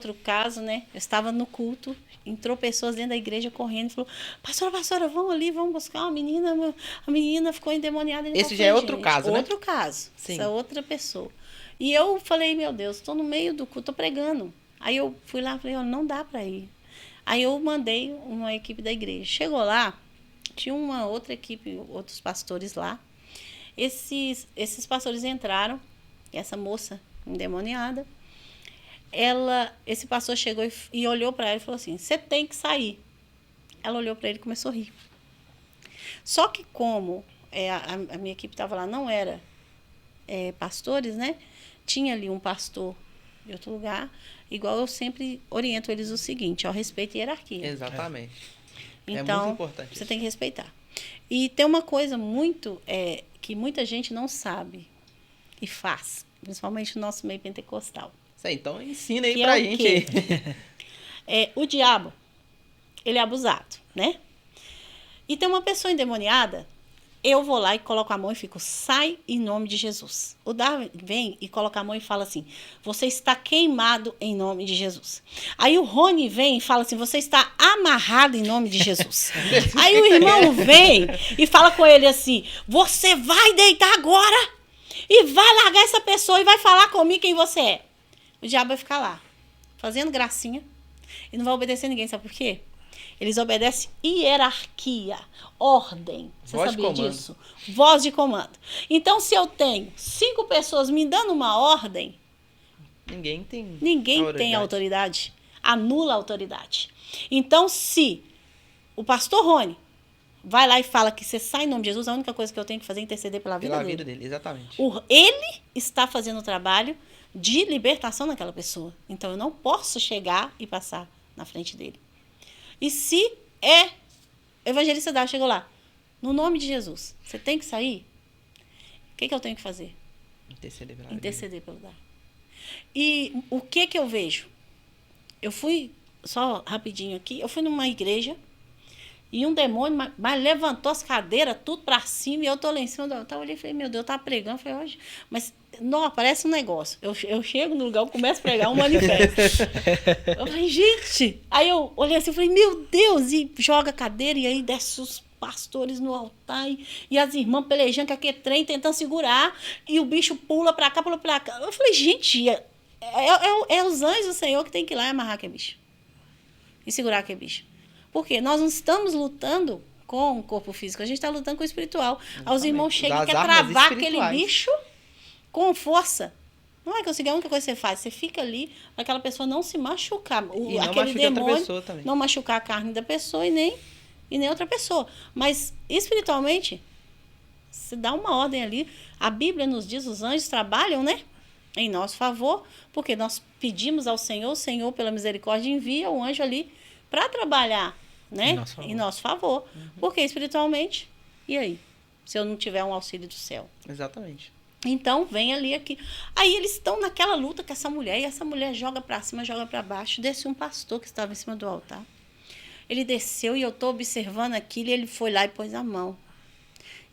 Outro caso, né? Eu estava no culto, entrou pessoas dentro da igreja correndo e falou: pastora, vamos ali, vamos buscar uma menina. A menina ficou endemoniada. Esse já é outro caso, né? Outro caso. Sim. Essa outra pessoa. E eu falei: meu Deus, estou no meio do culto, estou pregando. Aí eu fui lá e falei: não dá para ir. Aí eu mandei uma equipe da igreja. Chegou lá, tinha uma outra equipe, outros pastores lá. Esses pastores entraram, essa moça endemoniada. Esse pastor chegou e olhou para ela e falou assim: você tem que sair. Ela olhou para ele e começou a rir. Só que como a minha equipe estava lá, não era pastores, né? Tinha ali um pastor de outro lugar. Igual eu sempre oriento eles o seguinte: ó, respeito e hierarquia. Exatamente. Então, é muito importante você isso. tem que respeitar. E tem uma coisa muito que muita gente não sabe e faz, principalmente no nosso meio pentecostal. Então ensina aí que pra é gente aí. O diabo, ele é abusado, né? E tem uma pessoa endemoniada, eu vou lá e coloco a mão e fico: sai em nome de Jesus. O Darwin vem e coloca a mão e fala assim: você está queimado em nome de Jesus. Aí o Rony vem e fala assim: você está amarrado em nome de Jesus. Aí o irmão vem e fala com ele assim: você vai deitar agora e vai largar essa pessoa e vai falar comigo quem você é. O diabo vai ficar lá, fazendo gracinha, e não vai obedecer ninguém. Sabe por quê? Eles obedecem hierarquia, ordem. Você sabia disso? Voz de comando. Então, se eu tenho 5 pessoas me dando uma ordem, ninguém tem autoridade. Anula a autoridade. Então, se o pastor Rony vai lá e fala que você sai em nome de Jesus, a única coisa que eu tenho que fazer é interceder pela vida dele. Exatamente. Ele está fazendo o trabalho de libertação naquela pessoa. Então, eu não posso chegar e passar na frente dele. E se evangelista Dar chegou lá, no nome de Jesus, você tem que sair? O que eu tenho que fazer? Interceder pelo Dar. E o que eu vejo? Eu fui, só rapidinho aqui, eu fui numa igreja e um demônio mas levantou as cadeiras, tudo pra cima, e eu tô lá em cima do altar. Eu olhei e falei: meu Deus, eu tava pregando. Eu falei: hoje, mas não, parece um negócio. Eu chego no lugar, eu começo a pregar um manifesto. Eu falei: gente. Aí eu olhei assim e falei: meu Deus, e joga a cadeira, e aí desce os pastores no altar, e as irmãs pelejando com aquele trem, tentando segurar, e o bicho pula pra cá, pula pra cá. Eu falei: gente, é os anjos do Senhor que tem que ir lá e amarrar aquele bicho. E segurar aquele bicho. Porque nós não estamos lutando com o corpo físico, a gente está lutando com o espiritual. Aí os irmãos chegam e querem travar aquele bicho com força. Não vai conseguir. A única coisa que você faz, você fica ali para aquela pessoa não se machucar. Aquele demônio não machucar a carne da pessoa e nem outra pessoa. Mas espiritualmente, se dá uma ordem ali. A Bíblia nos diz: os anjos trabalham, né? Em nosso favor, porque nós pedimos ao Senhor, o Senhor, pela misericórdia, envia o anjo ali para trabalhar, né? Em nosso favor. Uhum. Porque espiritualmente, e aí? Se eu não tiver um auxílio do céu. Exatamente. Então, vem ali aqui. Aí eles estão naquela luta com essa mulher, e essa mulher joga para cima, joga para baixo. Desceu um pastor que estava em cima do altar. Ele desceu e eu estou observando aquilo, e ele foi lá e pôs a mão.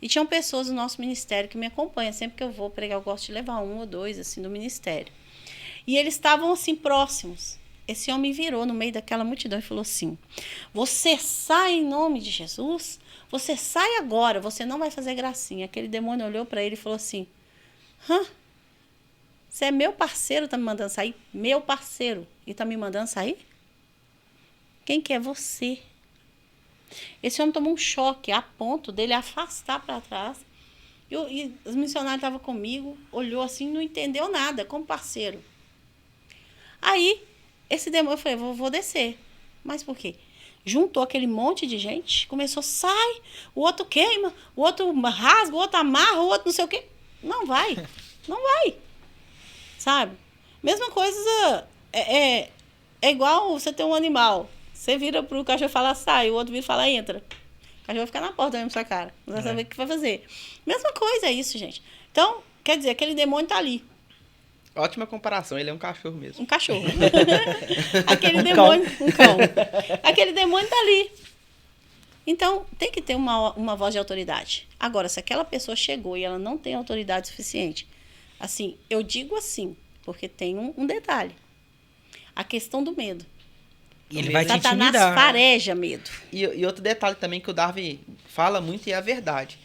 E tinham pessoas do nosso ministério que me acompanham. Sempre que eu vou pregar, eu gosto de levar 1 ou 2, assim, do ministério. E eles estavam, assim, próximos. Esse homem virou no meio daquela multidão e falou assim: você sai em nome de Jesus? Você sai agora, você não vai fazer gracinha. Aquele demônio olhou para ele e falou assim: você é meu parceiro, tá me mandando sair? Meu parceiro. E tá me mandando sair? Quem que é você? Esse homem tomou um choque a ponto dele afastar para trás. E os missionários estavam comigo, olhou assim, não entendeu nada, como parceiro. Aí, esse demônio, eu falei: vou descer. Mas por quê? Juntou aquele monte de gente, começou: sai, o outro queima, o outro rasga, o outro amarra, o outro não sei o quê. Não vai, não vai. Sabe? Mesma coisa, é igual você ter um animal. Você vira pro cachorro e fala: sai, o outro vira e fala: entra. O cachorro vai ficar na porta olhando pra sua cara. Não vai saber o que vai fazer. Mesma coisa é isso, gente. Então, quer dizer, aquele demônio tá ali. Ótima comparação, ele é um cachorro mesmo. Um cachorro. Aquele demônio, um cão. Aquele demônio tá ali. Então, tem que ter uma voz de autoridade. Agora, se aquela pessoa chegou e ela não tem autoridade suficiente, assim, eu digo assim, porque tem um detalhe. A questão do medo. E ele vai te Satanás intimidar. fareja medo. E outro detalhe também que o Darwin fala muito e é a verdade.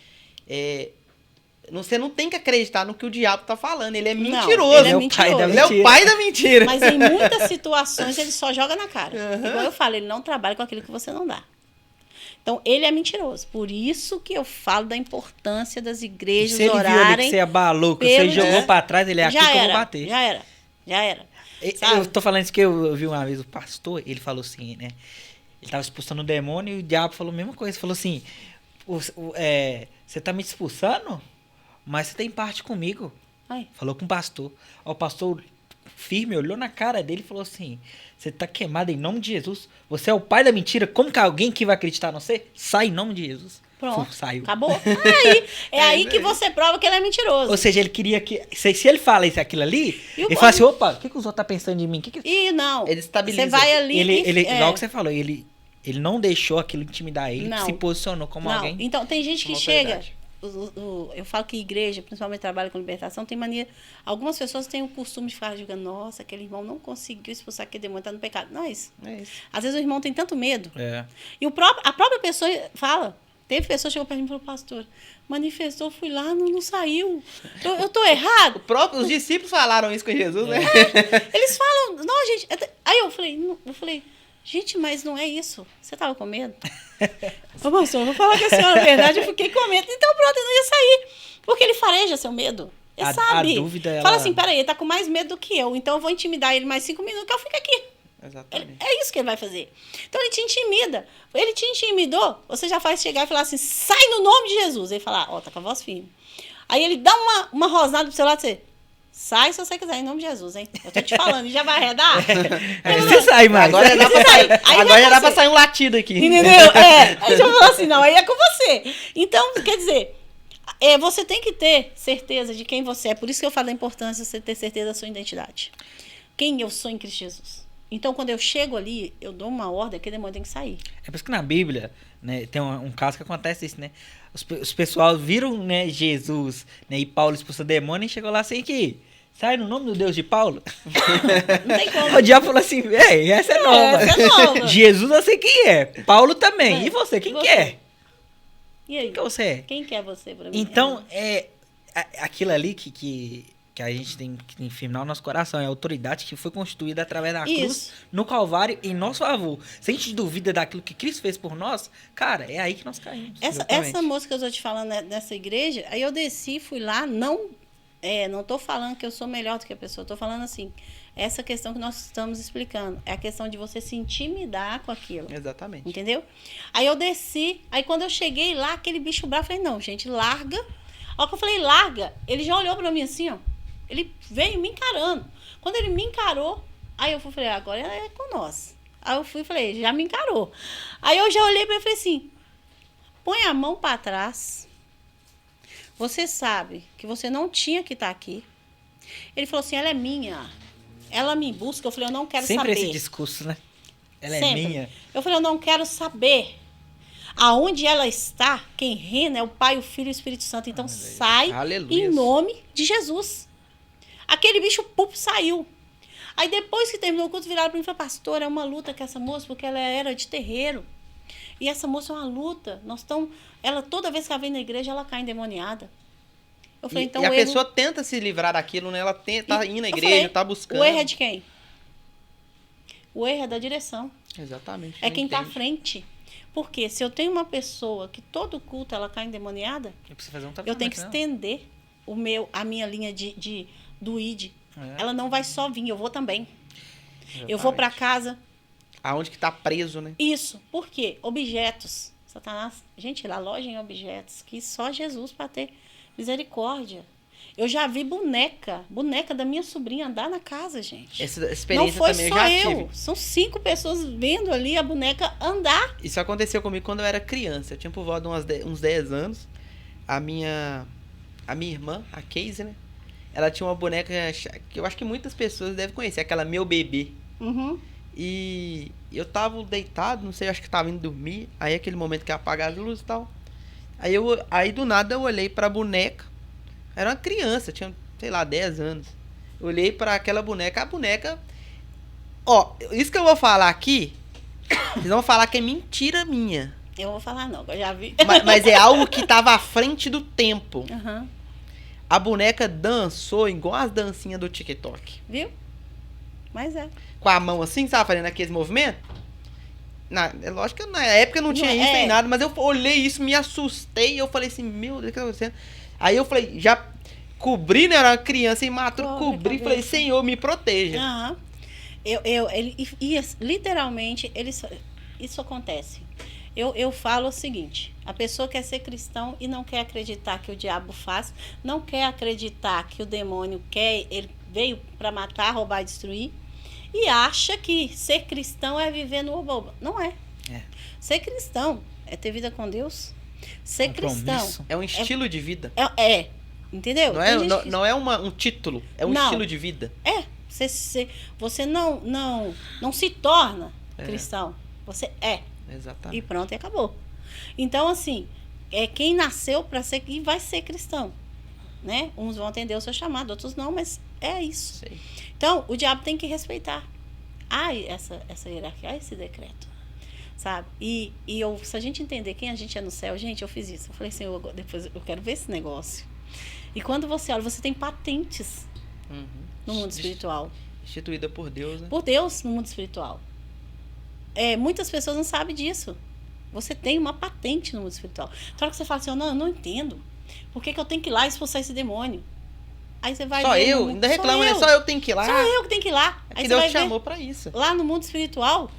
Você não tem que acreditar no que o diabo tá falando. Ele é Não, mentiroso. ele é o pai da Ele é o mentira. pai da mentira. Mas em muitas situações ele só joga na cara. Igual eu falo, ele não trabalha com aquilo que você não dá. Então, ele é mentiroso. Por isso que eu falo da importância das igrejas Se ele viu ali que orarem. você abalou, que você pelo- jogou pra trás, ele é aqui já que eu vou era, bater. já era. Eu Sabe? tô falando isso que eu vi uma vez o pastor, ele falou assim, né? Ele tava expulsando o demônio e o diabo falou a mesma coisa. Falou assim, você tá me expulsando, mas você tem parte comigo. Ai, Falou com o pastor. Ó, o pastor firme olhou na cara dele e falou assim, você tá queimado em nome de Jesus. Você é o pai da mentira. Como que alguém que vai acreditar em você? Sai em nome de Jesus. pronto. Saiu. Acabou. Aí, aí que você prova que ele é mentiroso. Ou seja, ele queria que... Se ele fala isso aquilo ali, E o ele bom- fala assim, opa, o que os outros tá pensando de mim? E não. Ele estabiliza. Você vai ali. Ele e- igual que você falou, ele não deixou aquilo intimidar ele, Não. se posicionou como Não, alguém. então tem gente que Uma chega. autoridade. Eu falo que igreja, principalmente trabalha com libertação, tem mania. Algumas pessoas têm o costume de ficar julgando, nossa, aquele irmão não conseguiu expulsar aquele demônio, tá no pecado. Não é isso. É isso. Às vezes o irmão tem tanto medo. É. E a própria pessoa fala. Teve pessoa que chegou para mim e falou, pastor, manifestou, fui lá, não saiu. Eu tô errado? Os discípulos falaram isso com Jesus, né? Eles falam, não, gente. Aí eu falei, gente, mas não é isso. Você tava com medo? Ô, pastor, eu vou falar com a senhora a verdade, eu fiquei com medo. Então pronto, eu não ia sair. Porque ele fareja seu medo. Ele A sabe. dúvida, ela- Fala assim, peraí, ele tá com mais medo do que eu, então eu vou intimidar ele mais 5 minutos que eu fico aqui. Exatamente. É isso que ele vai fazer. Então ele te intimida. Ele te intimidou, você já faz chegar e falar assim, sai no nome de Jesus. Ele fala, ó, tá com a voz firme. Aí ele dá uma rosnada pro seu lado e você, sai se você quiser, em nome de Jesus, hein? Eu tô te falando, já vai arredar? Aí você sai mais. Agora já dá pra sair. Aí Agora vai já dá você. pra sair um latido aqui. Entendeu? Aí você fala assim, não, aí é com você. Então, quer dizer, você tem que ter certeza de quem você é. Por isso que eu falo da importância de você ter certeza da sua identidade. Quem eu sou em Cristo Jesus. Então, quando eu chego ali, eu dou uma ordem, aquele demônio tem que sair. É por isso que na Bíblia, né, tem um caso que acontece isso, né? Os pessoal viram, né, Jesus, né, e Paulo expulsa demônio e chegou lá assim que sai no nome do Deus de Paulo. Não tem como. O diabo falou assim, essa é nova. Essa é nova. Jesus eu sei quem é, Paulo também. É. E você, quem E que você? é? E aí? Quem que você é? Quem que é você pra mim? Então, aquilo ali que a gente tem que firmar o nosso coração, é a autoridade que foi constituída através da cruz, Isso. no Calvário, em nosso favor. Se a gente duvida daquilo que Cristo fez por nós, cara, é aí que nós caímos. Essa moça que eu estou te falando nessa igreja, aí eu desci, fui lá, não tô falando que eu sou melhor do que a pessoa, tô falando assim, essa questão que nós estamos explicando, é a questão de você se intimidar com aquilo. Exatamente. Entendeu? Aí eu desci, aí quando eu cheguei lá, aquele bicho bravo, eu falei, não, gente, larga. A hora que eu falei, larga, ele já olhou pra mim assim, ó. Ele veio me encarando. Quando ele me encarou, aí eu falei, agora é com nós. Aí eu fui e falei, já me encarou. Aí eu já olhei pra ele e falei assim, põe a mão pra trás. Você sabe que você não tinha que estar aqui. Ele falou assim, ela é minha. Ela me busca. Eu falei, eu não quero Sempre saber. esse discurso, né? Ela Sempre. é minha. Eu falei, eu não quero saber. Aonde ela está, quem reina é o Pai, o Filho e o Espírito Santo. Então sai Aleluia. em nome de Jesus. Aquele bicho pup saiu. Aí depois que terminou o culto, viraram para mim e falaram, pastor, é uma luta com essa moça, porque ela era de terreiro. E essa moça é uma luta. Ela, toda vez que ela vem na igreja, ela cai endemoniada. Eu falei, então e a o erro, pessoa tenta se livrar daquilo, né? Ela tá indo na eu igreja, falei, tá buscando. o erro é de quem? O erro é da direção. Exatamente. É não quem está à entende. frente. Porque se eu tenho uma pessoa que todo culto ela cai endemoniada, Eu preciso fazer um eu tenho que tratamento, estender a minha linha do ID. É. Ela não vai só vir, eu vou também. Eu vou para casa. Aonde que tá preso, né? Isso. Por quê? Objetos. Satanás, gente, lá loja em objetos que só Jesus para ter misericórdia. Eu já vi boneca da minha sobrinha andar na casa, gente. Essa Não experiência foi também só eu já eu. tive. São 5 pessoas vendo ali a boneca andar. Isso aconteceu comigo quando eu era criança. Eu tinha por volta de uns 10 anos. A minha irmã, a Casey, né? Ela tinha uma boneca que eu acho que muitas pessoas devem conhecer, aquela Meu Bebê. Uhum. E eu tava deitado, não sei, acho que tava indo dormir. Aí aquele momento que apaga as luzes e tal. Aí do nada eu olhei pra boneca. Era uma criança, tinha, sei lá, 10 anos. Eu olhei pra aquela boneca, a boneca Ó, isso que eu vou falar aqui, vocês vão falar que é mentira minha. Eu vou falar não, que eu já vi. Mas é algo que tava à frente do tempo. Aham. A boneca dançou igual as dancinhas do TikTok. Viu? Mas é. Com a mão assim, sabe, fazendo aqueles movimentos. É lógico que na época não tinha isso nem nada, mas eu olhei isso, me assustei e eu falei assim, meu Deus, o que tá acontecendo? Aí eu falei, já cobri, né? Era uma criança imatura, cobri, falei, Senhor, me proteja. Aham. Literalmente, isso acontece. Eu falo o seguinte, a pessoa quer ser cristão e não quer acreditar que o diabo faz, não quer acreditar que o demônio quer, ele veio para matar, roubar e destruir, e acha que ser cristão é viver no oba-oba. Não é. Ser cristão é ter vida com Deus. Ser cristão é um estilo de vida. Entendeu? Não é um título, é um estilo de vida. Você não se torna cristão. Você é. Exatamente. E pronto, e acabou. Então, assim, quem nasceu para ser e vai ser cristão. Né? Uns vão atender o seu chamado, outros não, mas é isso. Sei. Então, o diabo tem que respeitar. Essa hierarquia, esse decreto. Sabe? E se a gente entender quem a gente é no céu, gente, eu fiz isso. Eu falei, Senhor, depois eu quero ver esse negócio. E quando você olha, você tem patentes no mundo espiritual. Instituída por Deus, né? Por Deus no mundo espiritual. Muitas pessoas não sabem disso. Você tem uma patente no mundo espiritual. Então, hora que você fala assim, eu não entendo. Por que eu tenho que ir lá expulsar esse demônio? Aí você vai só ver eu? Ainda reclama, né? Só eu tenho que ir lá? Só eu que tenho que ir lá. É que Deus te chamou pra isso. Lá no mundo espiritual,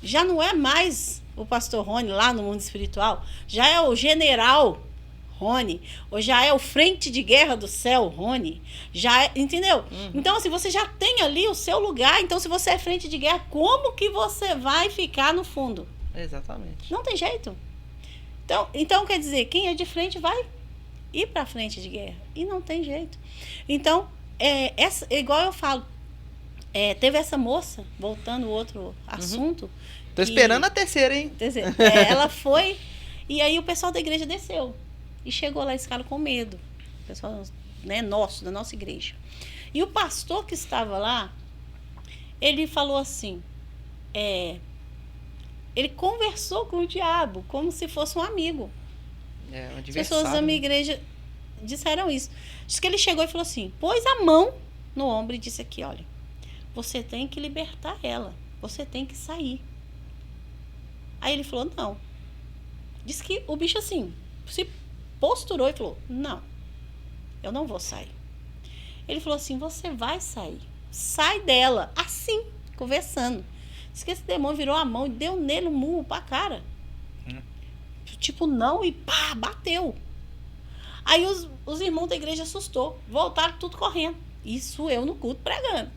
já não é mais o pastor Rony lá no mundo espiritual. Já é o general Rony. Ou já é o frente de guerra do céu, Rony. Já é, entendeu? Então, assim, você já tem ali o seu lugar. Então, se você é frente de guerra, como que você vai ficar no fundo? Exatamente. Não tem jeito. Então quer dizer, quem é de frente vai ir para frente de guerra. E não tem jeito. Então, igual eu falo, teve essa moça, voltando ao outro assunto. Tô esperando a terceira, hein? Ela foi, e aí o pessoal da igreja desceu. E chegou lá esse cara com medo. O pessoal, né, da nossa igreja. E o pastor que estava lá, ele falou assim, ele conversou com o diabo como se fosse um amigo. Um As pessoas da minha igreja disseram isso. Diz que ele chegou e falou assim, pôs a mão no ombro e disse aqui, olha, você tem que libertar ela, você tem que sair. Aí ele falou, não. Diz que o bicho assim, se posturou e falou, não, eu não vou sair. Ele falou assim, você vai sair. Sai dela, assim, conversando. Diz que esse demônio virou a mão e deu nele um murro pra cara. Tipo, não, e pá, bateu. Aí os irmãos da igreja assustou. Voltaram tudo correndo. Isso eu no culto pregando.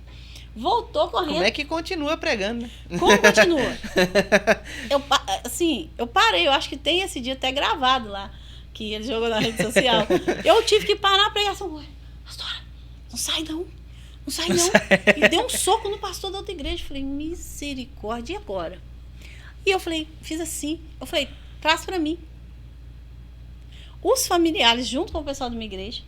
Voltou correndo. Como é que continua pregando, né? Como continua? Eu parei, eu acho que tem esse dia até gravado lá, que ele jogou na rede social. Eu tive que parar a pregação. Pastora, não sai não. Não sai não. E deu um soco no pastor da outra igreja. Eu falei, misericórdia, e agora? E eu falei, fiz assim. Eu falei, traz pra mim. Os familiares, junto com o pessoal da minha igreja,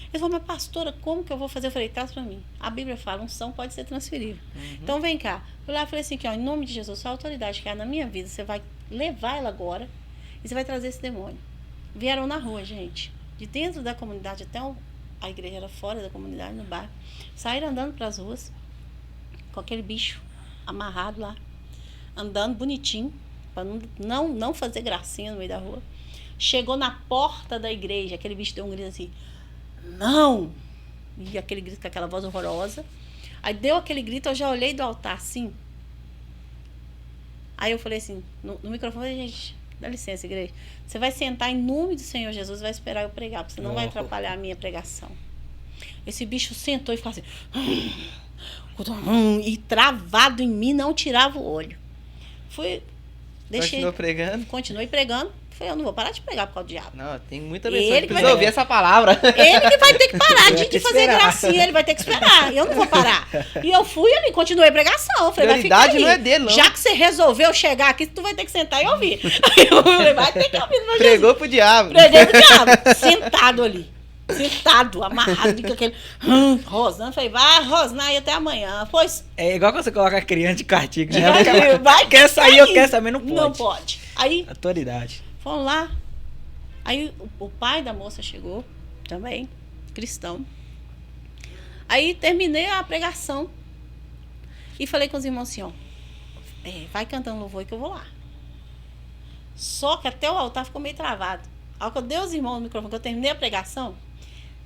eles falaram, mas pastora, como que eu vou fazer? Eu falei, traz pra mim. A Bíblia fala, unção pode ser transferível. Então vem cá. Eu lá falei assim, em nome de Jesus, sua autoridade que há na minha vida, você vai levar ela agora e você vai trazer esse demônio. Vieram na rua, gente. De dentro da comunidade, até a igreja era fora da comunidade, no bairro. Saíram andando pras ruas, com aquele bicho amarrado lá, andando bonitinho, para não fazer gracinha no meio da rua. Chegou na porta da igreja, aquele bicho deu um grito assim, não! E aquele grito com aquela voz horrorosa. Aí deu aquele grito, eu já olhei do altar assim. Aí eu falei assim, no microfone, gente, dá licença, igreja. Você vai sentar em nome do Senhor Jesus, vai esperar eu pregar, porque você não vai atrapalhar a minha pregação. Esse bicho sentou e ficou assim, e travado em mim, não tirava o olho. Continuou pregando? Continuei pregando. Falei, eu não vou parar de pregar por causa do diabo. Não, tem muita pessoa que precisa ouvir essa palavra. Ele que vai ter que parar de fazer gracinha, ele vai ter que esperar. Eu não vou parar. E eu fui ali, continuei a pregação. Falei, vai ficar aí. Não é dele, não. Já que você resolveu chegar aqui, tu vai ter que sentar e ouvir. Aí eu falei, vai ter que ouvir no meu Pregou pro diabo. Preguei pro diabo, sentado ali. sentado, amarrado, com aquele rosnando. Falei, vai rosnar aí até amanhã. Pois. É igual quando você coloca a criança de castigo, né? Vai Quer sair, eu quero saber, não pode. Não pode. Aí, Autoridade. fomos lá. Aí o pai da moça chegou também, cristão. Aí terminei a pregação e falei com os irmãos assim, ó, vai cantando louvor que eu vou lá. Só que até o altar ficou meio travado. Ao que eu dei os irmãos no microfone, que eu terminei a pregação,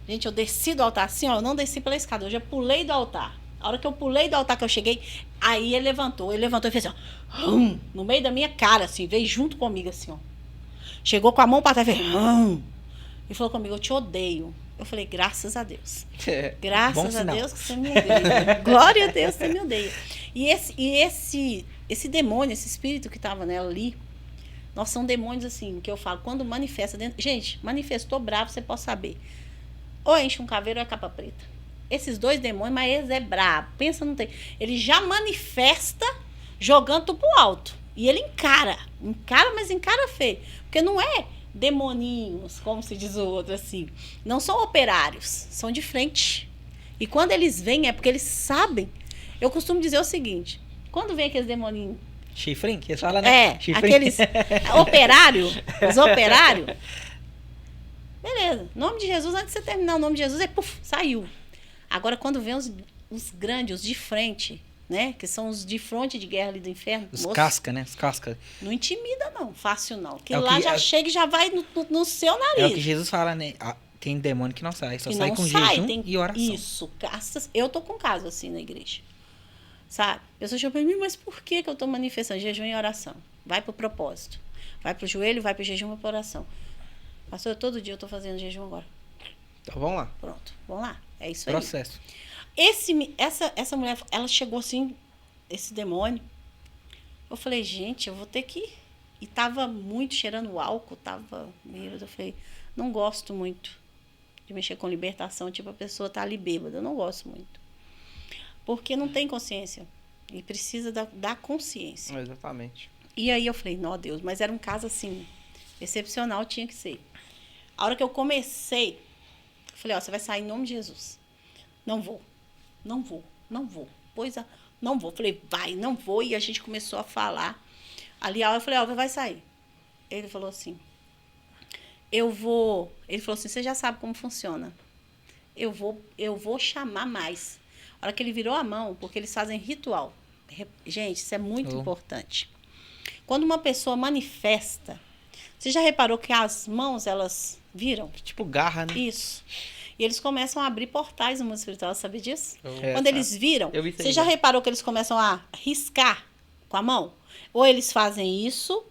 gente, eu desci do altar assim, ó, eu não desci pela escada, eu já pulei do altar. A hora que eu pulei do altar, que eu cheguei, aí ele levantou e fez assim, ó, no meio da minha cara, assim, veio junto comigo, assim, ó. Chegou com a mão para trás, fez, e falou comigo, eu te odeio. Eu falei, graças a Deus. Graças a Deus que você me odeia. Glória a Deus que você me odeia. E esse demônio, esse espírito que estava nela ali, nós são demônios assim, que eu falo, quando manifesta dentro... Gente, manifestou bravo, você pode saber. Ou enche um caveiro ou é capa preta. Esses dois demônios, mas eles é brabo. Pensa, não tem... Ele já manifesta jogando tudo pro alto. E ele encara, mas encara feio. Porque não é demoninhos, como se diz o outro assim. Não são operários, são de frente. E quando eles vêm é porque eles sabem. Eu costumo dizer o seguinte, quando vem aqueles demoninhos... Chifrinho, que eles falam, né? Chifrinho. Aqueles operários, os operários. Beleza, nome de Jesus, antes de você terminar o nome de Jesus, saiu. Agora, quando vem os grandes, os de frente, né? Que são os de fronte de guerra ali do inferno. Os casca, né? Os casca. Não intimida, não. Fácil, não. Que É lá já chega e já vai no seu nariz. É o que Jesus fala, né? Tem demônio que não sai. Só que sai não com sai, jejum e oração. Isso. Eu tô com caso assim na igreja. Sabe? A pessoa chega pra mim, mas por que eu tô manifestando jejum e oração? Vai pro propósito. Vai pro joelho, vai pro jejum, vai pra oração. Pastor, todo dia eu tô fazendo jejum agora. Então vamos lá. Pronto, vamos lá. É isso aí. Processo. Essa mulher, ela chegou assim, esse demônio. Eu falei, gente, eu vou ter que ir. E tava muito cheirando álcool, tava meio. Eu falei, não gosto muito de mexer com libertação, tipo, a pessoa tá ali bêbada. Eu não gosto muito. Porque não tem consciência. E precisa da consciência. Exatamente. E aí eu falei, não, Deus, mas era um caso assim, excepcional, tinha que ser. A hora que eu comecei, eu falei, ó, você vai sair em nome de Jesus. Não vou. Não vou. Falei, vai, não vou. E a gente começou a falar. Ali, eu falei, ó, vai sair. Ele falou assim, eu vou... Ele falou assim, você já sabe como funciona. Eu vou chamar mais. A hora que ele virou a mão, porque eles fazem ritual. Gente, isso é muito importante. Quando uma pessoa manifesta, você já reparou que as mãos, elas viram? Tipo garra, né? Isso. E eles começam a abrir portais no mundo espiritual, sabe disso? É, quando eles viram, você já né? reparou que eles começam a riscar com a mão? Ou eles fazem isso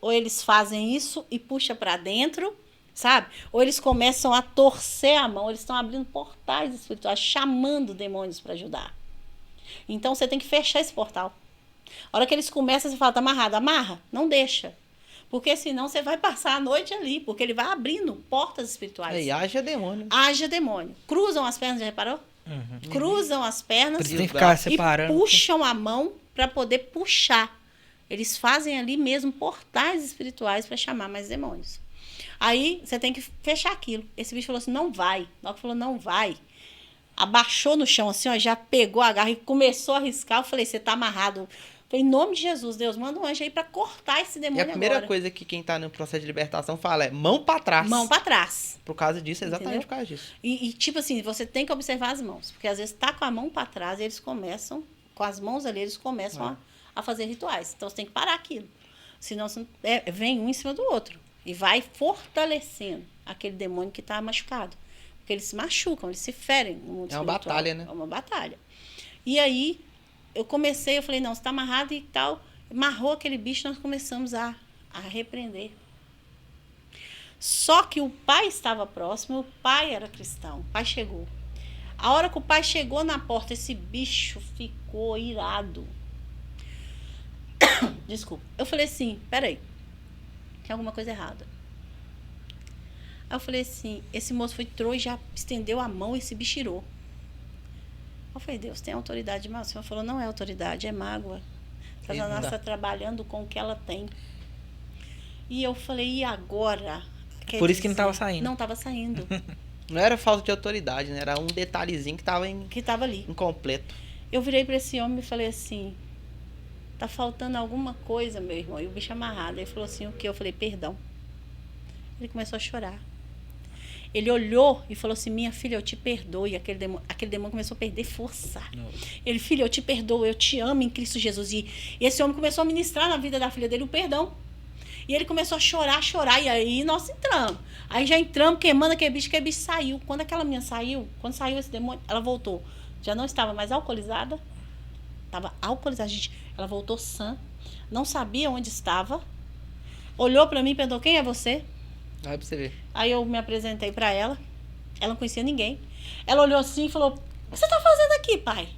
e puxa para dentro, sabe? Ou eles começam a torcer a mão, eles estão abrindo portais espirituais, chamando demônios para ajudar. Então, você tem que fechar esse portal. A hora que eles começam, você fala, tá amarrado. Amarra, não deixa. Porque senão você vai passar a noite ali, porque ele vai abrindo portas espirituais. E haja demônio. Haja demônio. Cruzam as pernas, já reparou? Uhum. Cruzam as pernas Tem que ficar separando. e puxam a mão para poder puxar. Eles fazem ali mesmo portais espirituais para chamar mais demônios. Aí, você tem que fechar aquilo. Esse bicho falou assim, não vai. Na hora que falou, não vai, abaixou no chão assim, ó, já pegou a garra e começou a riscar. Eu falei, você tá amarrado. Eu falei, em nome de Jesus, Deus, manda um anjo aí pra cortar esse demônio agora. E a primeira coisa que quem tá no processo de libertação fala é mão pra trás. Mão pra trás. Por causa disso, exatamente. Entendeu? Por causa disso. E tipo assim, você tem que observar as mãos. Porque às vezes tá com a mão pra trás e eles começam, com as mãos ali, eles começam a fazer rituais. Então você tem que parar aquilo. Senão vem um em cima do outro. E vai fortalecendo aquele demônio que tá machucado. Porque eles se machucam, eles se ferem no mundo espiritual. É uma batalha, né? É uma batalha. E aí, eu falei, não, você tá amarrado e tal. Amarrou aquele bicho, nós começamos a repreender. Só que o pai estava próximo, o pai era cristão, o pai chegou. A hora que o pai chegou na porta, esse bicho ficou irado. Desculpa. Eu falei assim, peraí, tem alguma coisa errada. Aí eu falei assim, esse moço entrou e já estendeu a mão e se bichirou. Eu falei, Deus, tem autoridade de mágoa? O Senhor falou, não é autoridade, é mágoa. Satanás está trabalhando com o que ela tem. E eu falei, e agora? Por isso que não estava saindo. Não estava saindo. Não era falta de autoridade, né? Era um detalhezinho que tava que estava ali. incompleto. Eu virei para esse homem e falei assim, tá faltando alguma coisa, meu irmão. E o bicho amarrado. Ele falou assim, o quê? Eu falei, perdão. Ele começou a chorar. Ele olhou e falou assim, minha filha, eu te perdoo. E aquele demônio começou a perder força. Ele, filha, eu te perdoo, eu te amo em Cristo Jesus. E esse homem começou a ministrar na vida da filha dele o perdão. E ele começou a chorar. E aí nós entramos. Aí já entramos, queimando aquele bicho saiu. Quando aquela menina saiu, quando saiu esse demônio, ela voltou. Já não estava mais alcoolizada. Estava alcoolizada, gente. Ela voltou sã. Não sabia onde estava. Olhou para mim e perguntou, quem é você? Aí pra você ver. Aí eu me apresentei para ela. Ela não conhecia ninguém. Ela olhou assim e falou, o que você está fazendo aqui, pai?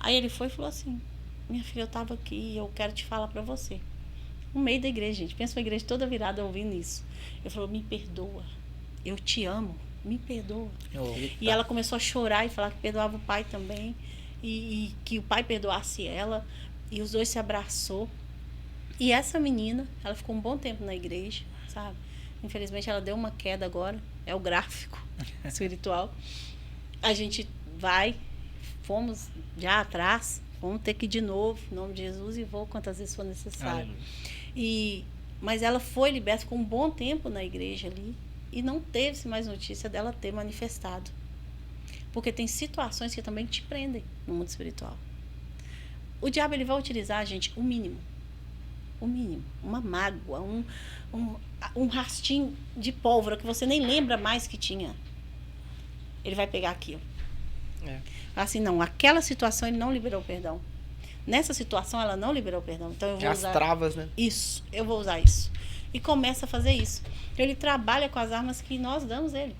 Aí ele foi e falou assim, minha filha, eu estava aqui e eu quero te falar para você. No meio da igreja, gente. Pensa uma igreja toda virada ouvindo isso. Ele falou, me perdoa. Eu te amo. Me perdoa. E ela começou a chorar e falar que perdoava o pai também. E que o pai perdoasse ela. E os dois se abraçou. E essa menina, ela ficou um bom tempo na igreja, sabe? Infelizmente, ela deu uma queda agora. É o gráfico espiritual. A gente fomos já atrás. Vamos ter que ir de novo, em nome de Jesus, e vou quantas vezes for necessário. Mas ela foi liberta, ficou um bom tempo na igreja ali, e não teve mais notícia dela ter manifestado. Porque tem situações que também te prendem no mundo espiritual. O diabo, ele vai utilizar, gente, o mínimo. O mínimo. Uma mágoa, um rastinho de pólvora que você nem lembra mais que tinha. Ele vai pegar aquilo. Assim, não, aquela situação ele não liberou perdão. Nessa situação ela não liberou perdão. Então eu vou usar as travas, né? Isso, eu vou usar isso. E começa a fazer isso. Ele trabalha com as armas que nós damos a ele.